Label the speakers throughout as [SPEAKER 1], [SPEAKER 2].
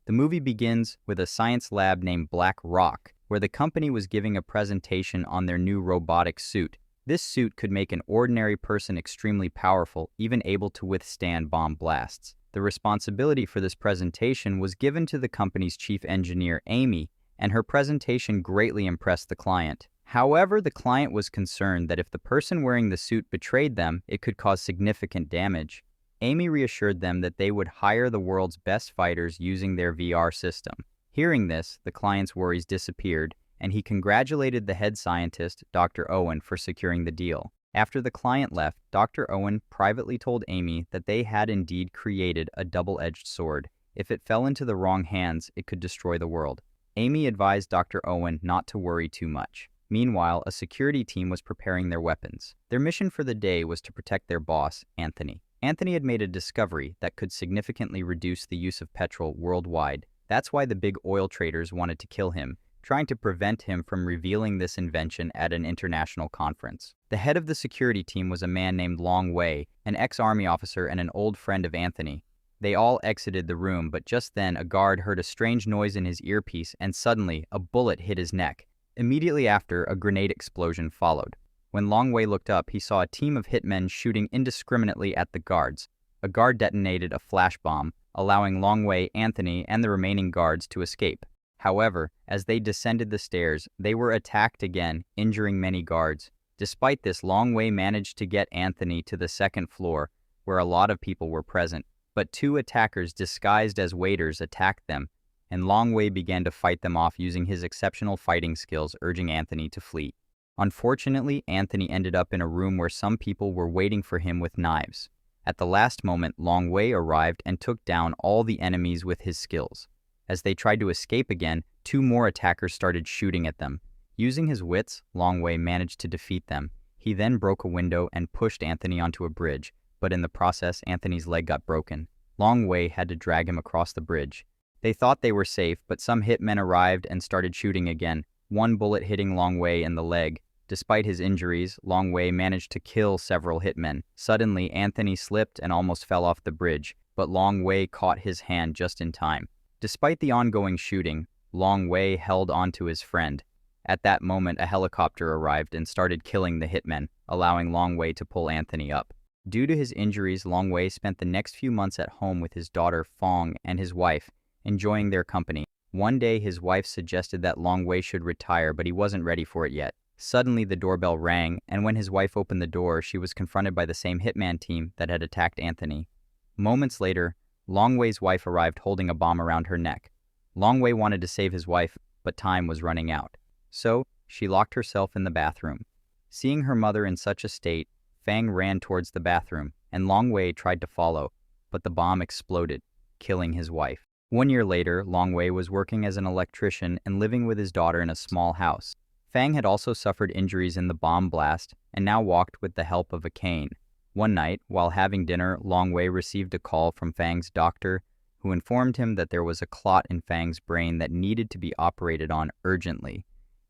[SPEAKER 1] The movie begins with a science lab named Black Rock, where the company was giving a presentation on their new robotic suit. This suit could make an ordinary person extremely powerful, even able to withstand bomb blasts. The responsibility for this presentation was given to the company's chief engineer, Amy, and her presentation greatly impressed the client. However, the client was concerned that if the person wearing the suit betrayed them, it could cause significant damage. Amy reassured them that they would hire the world's best fighters using their VR system. Hearing this, the client's worries disappeared, and he congratulated the head scientist, Dr. Owen, for securing the deal. After the client left, Dr. Owen privately told Amy that they had indeed created a double-edged sword. If it fell into the wrong hands, it could destroy the world. Amy advised Dr. Owen not to worry too much. Meanwhile, a security team was preparing their weapons. Their mission for the day was to protect their boss, Anthony. Anthony had made a discovery that could significantly reduce the use of petrol worldwide. That's why the big oil traders wanted to kill him, trying to prevent him from revealing this invention at an international conference. The head of the security team was a man named Long Wei, an ex-army officer and an old friend of Anthony. They all exited the room, but just then a guard heard a strange noise in his earpiece, and suddenly a bullet hit his neck. Immediately after, a grenade explosion followed. When Long Wei looked up, he saw a team of hitmen shooting indiscriminately at the guards. A guard detonated a flash bomb, allowing Long Wei, Anthony, and the remaining guards to escape. However, as they descended the stairs, they were attacked again, injuring many guards. Despite this, Long Wei managed to get Anthony to the second floor, where a lot of people were present. But two attackers disguised as waiters attacked them, and Long Wei began to fight them off using his exceptional fighting skills, urging Anthony to flee. Unfortunately, Anthony ended up in a room where some people were waiting for him with knives. At the last moment, Long Wei arrived and took down all the enemies with his skills. As they tried to escape again, two more attackers started shooting at them. Using his wits, Long Wei managed to defeat them. He then broke a window and pushed Anthony onto a bridge, but in the process, Anthony's leg got broken. Long Wei had to drag him across the bridge. They thought they were safe, but some hitmen arrived and started shooting again, one bullet hitting Long Wei in the leg. Despite his injuries, Long Wei managed to kill several hitmen. Suddenly, Anthony slipped and almost fell off the bridge, but Long Wei caught his hand just in time. Despite the ongoing shooting, Long Wei held onto his friend. At that moment, a helicopter arrived and started killing the hitmen, allowing Long Wei to pull Anthony up. Due to his injuries, Long Wei spent the next few months at home with his daughter Fong and his wife, enjoying their company. One day, his wife suggested that Long Wei should retire, but he wasn't ready for it yet. Suddenly, the doorbell rang, and when his wife opened the door, she was confronted by the same hitman team that had attacked Anthony. Moments later, Long Wei's wife arrived holding a bomb around her neck. Long Wei wanted to save his wife, but time was running out. So, she locked herself in the bathroom. Seeing her mother in such a state, Fang ran towards the bathroom, and Long Wei tried to follow, but the bomb exploded, killing his wife. 1 year later, Long Wei was working as an electrician and living with his daughter in a small house. Fang had also suffered injuries in the bomb blast and now walked with the help of a cane. One night, while having dinner, Long Wei received a call from Fang's doctor, who informed him that there was a clot in Fang's brain that needed to be operated on urgently.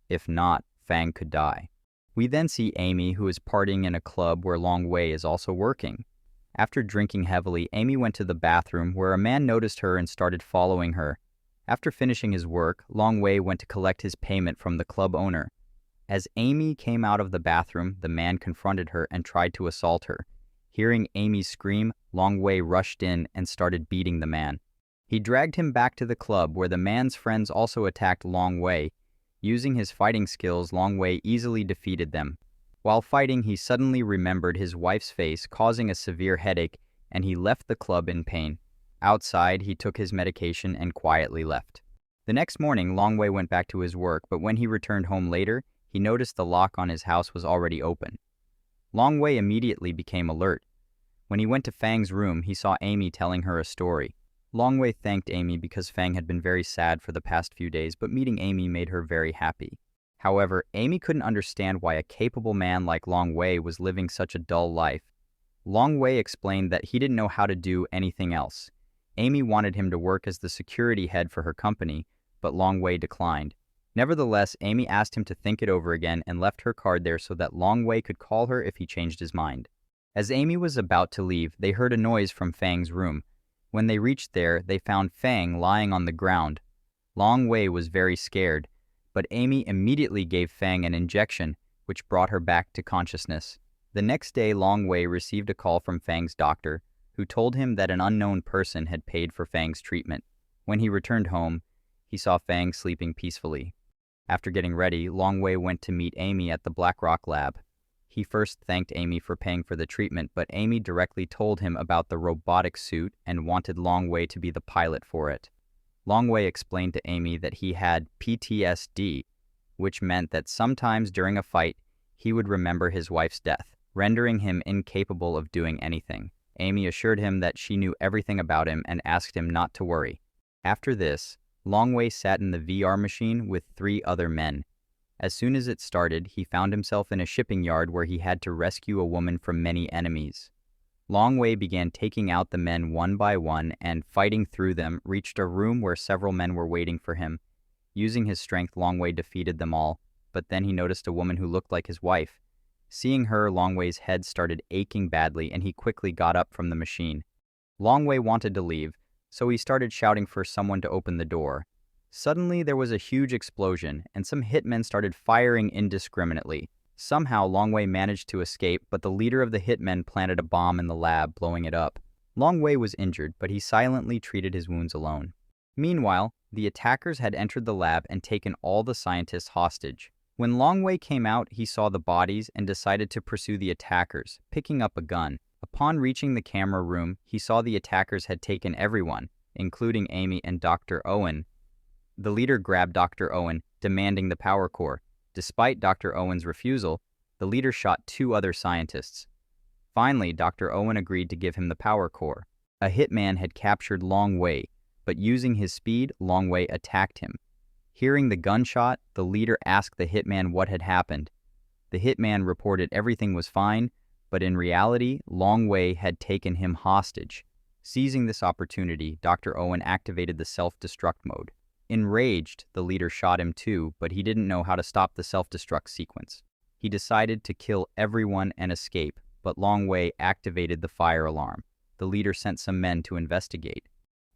[SPEAKER 1] If not, Fang could die. We then see Amy, who is partying in a club where Long Wei is also working. After drinking heavily, Amy went to the bathroom where a man noticed her and started following her. After finishing his work, Long Wei went to collect his payment from the club owner. As Amy came out of the bathroom, the man confronted her and tried to assault her. Hearing Amy scream, Long Wei rushed in and started beating the man. He dragged him back to the club where the man's friends also attacked Long Wei. Using his fighting skills, Long Wei easily defeated them. While fighting, he suddenly remembered his wife's face, causing a severe headache, and he left the club in pain. Outside, he took his medication and quietly left. The next morning, Long Wei went back to his work, but when he returned home later, he noticed the lock on his house was already open. Long Wei immediately became alert. When he went to Fang's room, he saw Amy telling her a story. Long Wei thanked Amy because Fang had been very sad for the past few days, but meeting Amy made her very happy. However, Amy couldn't understand why a capable man like Long Wei was living such a dull life. Long Wei explained that he didn't know how to do anything else. Amy wanted him to work as the security head for her company, but Long Wei declined. Nevertheless, Amy asked him to think it over again and left her card there so that Long Wei could call her if he changed his mind. As Amy was about to leave, they heard a noise from Fang's room. When they reached there, they found Fang lying on the ground. Long Wei was very scared, but Amy immediately gave Fang an injection, which brought her back to consciousness. The next day, Long Wei received a call from Fang's doctor, who told him that an unknown person had paid for Fang's treatment. When he returned home, he saw Fang sleeping peacefully. After getting ready, Long Wei went to meet Amy at the Black Rock lab. He first thanked Amy for paying for the treatment, but Amy directly told him about the robotic suit and wanted Long Wei to be the pilot for it. Long Wei explained to Amy that he had PTSD, which meant that sometimes during a fight, he would remember his wife's death, rendering him incapable of doing anything. Amy assured him that she knew everything about him and asked him not to worry. After this, Long Wei sat in the VR machine with 3 other men. As soon as it started, he found himself in a shipping yard where he had to rescue a woman from many enemies. Long Wei began taking out the men one by one and, fighting through them, reached a room where several men were waiting for him. Using his strength, Long Wei defeated them all, but then he noticed a woman who looked like his wife. Seeing her, Long Wei's head started aching badly and he quickly got up from the machine. Long Wei wanted to leave, so he started shouting for someone to open the door. Suddenly, there was a huge explosion, and some hitmen started firing indiscriminately. Somehow, Long Wei managed to escape, but the leader of the hitmen planted a bomb in the lab, blowing it up. Long Wei was injured, but he silently treated his wounds alone. Meanwhile, the attackers had entered the lab and taken all the scientists hostage. When Long Wei came out, he saw the bodies and decided to pursue the attackers, picking up a gun. Upon reaching the camera room, he saw the attackers had taken everyone, including Amy and Dr. Owen. The leader grabbed Dr. Owen, demanding the power core. Despite Dr. Owen's refusal, the leader shot 2 other scientists. Finally, Dr. Owen agreed to give him the power core. A hitman had captured Long Wei, but using his speed, Long Wei attacked him. Hearing the gunshot, the leader asked the hitman what had happened. The hitman reported everything was fine, but in reality, Long Wei had taken him hostage. Seizing this opportunity, Dr. Owen activated the self-destruct mode. Enraged, the leader shot him too, but he didn't know how to stop the self-destruct sequence. He decided to kill everyone and escape, but Long Wei activated the fire alarm. The leader sent some men to investigate.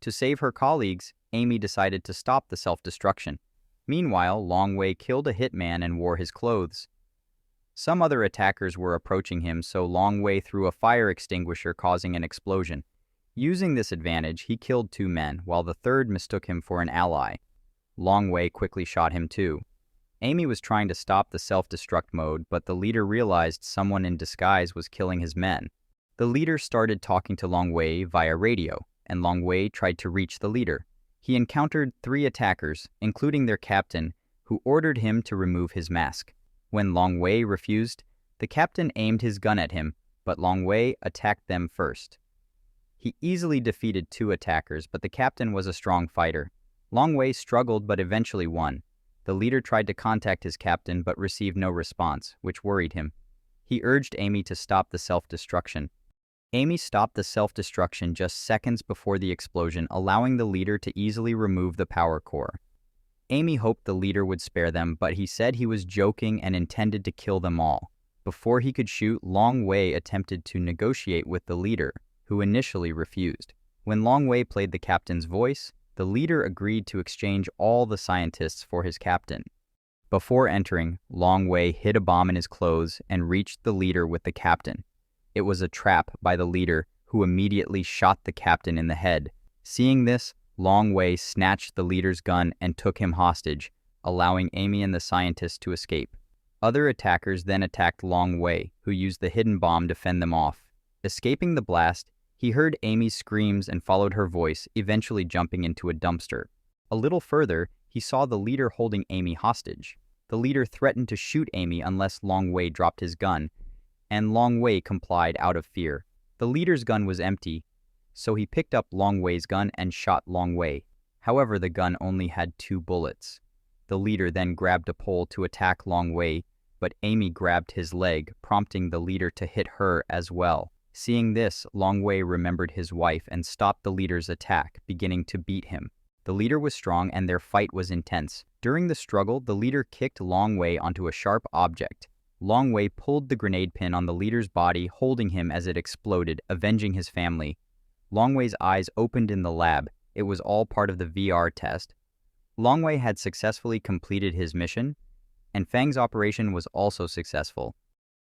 [SPEAKER 1] To save her colleagues, Amy decided to stop the self-destruction. Meanwhile, Long Wei killed a hitman and wore his clothes. Some other attackers were approaching him, so Long Wei threw a fire extinguisher, causing an explosion. Using this advantage, he killed 2 men, while the third mistook him for an ally. Long Wei quickly shot him too. Amy was trying to stop the self-destruct mode, but the leader realized someone in disguise was killing his men. The leader started talking to Long Wei via radio, and Long Wei tried to reach the leader. He encountered 3 attackers, including their captain, who ordered him to remove his mask. When Long Wei refused, the captain aimed his gun at him, but Long Wei attacked them first. He easily defeated 2 attackers, but the captain was a strong fighter. Long Wei struggled but eventually won. The leader tried to contact his captain but received no response, which worried him. He urged Amy to stop the self-destruction. Amy stopped the self-destruction just seconds before the explosion, allowing the leader to easily remove the power core. Amy hoped the leader would spare them, but he said he was joking and intended to kill them all. Before he could shoot, Long Wei attempted to negotiate with the leader, who initially refused. When Long Wei played the captain's voice, the leader agreed to exchange all the scientists for his captain. Before entering, Long Wei hid a bomb in his clothes and reached the leader with the captain. It was a trap by the leader, who immediately shot the captain in the head. Seeing this, Long Wei snatched the leader's gun and took him hostage, allowing Amy and the scientist to escape. Other attackers then attacked Long Wei, who used the hidden bomb to fend them off. Escaping the blast, he heard Amy's screams and followed her voice, eventually jumping into a dumpster. A little further, he saw the leader holding Amy hostage. The leader threatened to shoot Amy unless Long Wei dropped his gun, and Long Wei complied out of fear. The leader's gun was empty, so he picked up Long Wei's gun and shot Long Wei. However, the gun only had 2 bullets. The leader then grabbed a pole to attack Long Wei, but Amy grabbed his leg, prompting the leader to hit her as well. Seeing this, Long Wei remembered his wife and stopped the leader's attack, beginning to beat him. The leader was strong and their fight was intense. During the struggle, the leader kicked Long Wei onto a sharp object. Long Wei pulled the grenade pin on the leader's body, holding him as it exploded, avenging his family. Long Wei's eyes opened in the lab. It was all part of the VR test. Long Wei had successfully completed his mission, and Fang's operation was also successful.